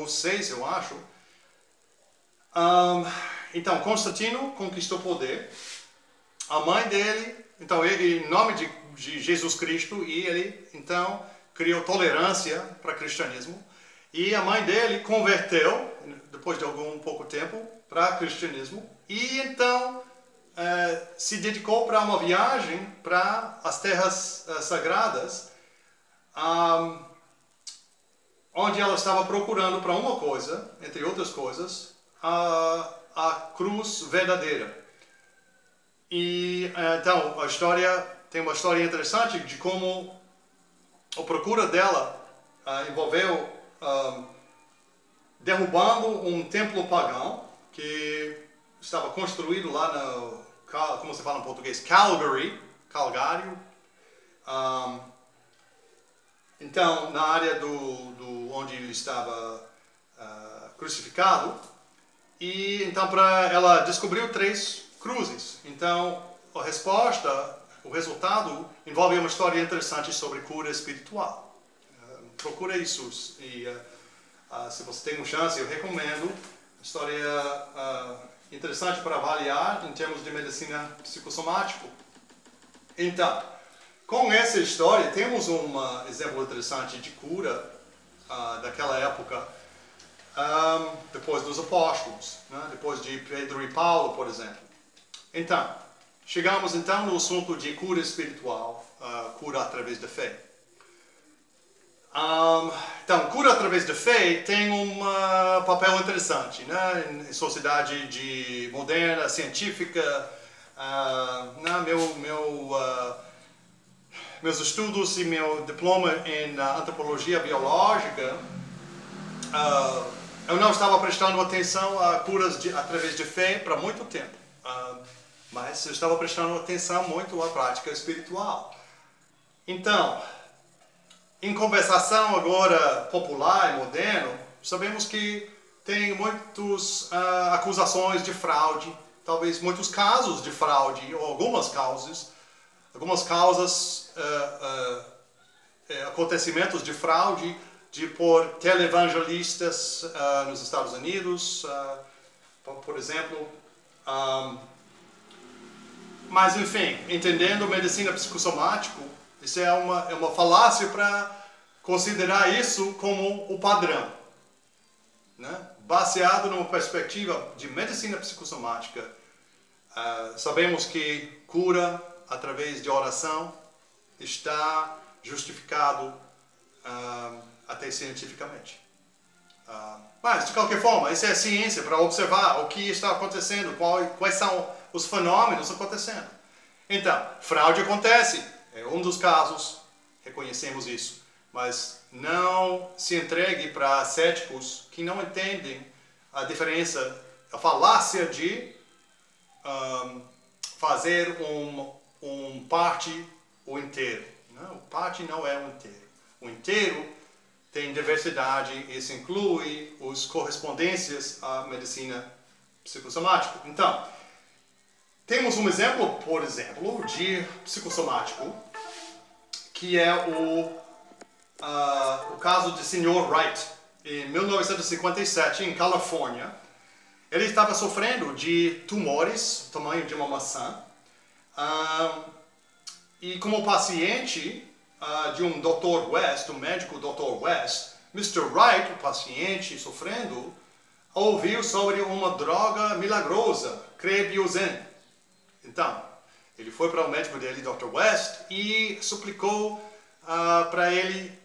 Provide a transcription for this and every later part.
século VI, eu acho. Então, Constantino conquistou poder. A mãe dele, então, em nome de Jesus Cristo, e ele, então, criou tolerância para o cristianismo. E a mãe dele converteu, depois de pouco tempo, para o cristianismo. E, então, se dedicou para uma viagem para as terras sagradas, onde ela estava procurando para uma coisa, entre outras coisas, a cruz verdadeira. E então a história tem uma história interessante de como a procura dela envolveu derrubando um templo pagão que estava construído lá no, como se fala em português, Calgário. Então, na área onde ele estava crucificado, e então ela descobriu 3 cruzes. Então, a resposta, o resultado, envolve uma história interessante sobre cura espiritual. Procura isso e se você tem uma chance, eu recomendo. História interessante para avaliar em termos de medicina psicossomática. Então, com essa história, temos um exemplo interessante de cura daquela época, depois dos apóstolos, né? Depois de Pedro e Paulo, por exemplo. Então, chegamos então no assunto de cura espiritual, cura através da fé. Então, cura através da fé tem um papel interessante, né? Em sociedade moderna, científica. Meus estudos e meu diploma em antropologia biológica, eu não estava prestando atenção a curas através de fé para muito tempo, mas eu estava prestando atenção muito à prática espiritual. Então, em conversação agora popular e moderna, sabemos que tem muitas acusações de fraude, talvez muitos casos de fraude, ou algumas causas, acontecimentos de fraude por televangelistas nos Estados Unidos, por exemplo. Mas, enfim, entendendo medicina psicossomática, isso é uma falácia para considerar isso como o padrão, né? Baseado numa perspectiva de medicina psicossomática, sabemos que cura através de oração está justificado até cientificamente. Mas, de qualquer forma, isso é ciência para observar o que está acontecendo, quais são os fenômenos acontecendo. Então, fraude acontece, é um dos casos, reconhecemos isso, mas não se entregue para céticos que não entendem a diferença, a falácia de fazer parte ou inteiro. Não, parte não é um inteiro. O inteiro tem diversidade, isso inclui as correspondências à medicina psicossomática. Então, temos um exemplo, por exemplo, de psicossomático, que é o caso de Sr. Wright. Em 1957, em Califórnia, ele estava sofrendo de tumores, tamanho de uma maçã, e como paciente de um Dr. West, um médico Dr. West, Mr. Wright, o paciente sofrendo, ouviu sobre uma droga milagrosa, Crebiozen. Então, ele foi para o médico dele, Dr. West, e suplicou para ele,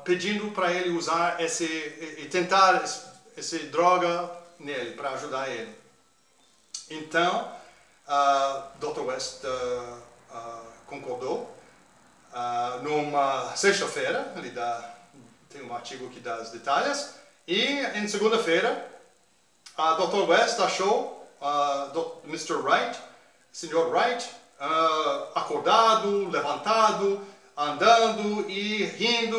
pedindo para ele usar e tentar essa droga nele, para ajudar ele. Então, Dr. West concordou. Numa sexta-feira, tem um artigo que dá os detalhes, e em segunda-feira, Dr. West achou Mr. Wright, Sr. Wright, acordado, levantado, andando e rindo.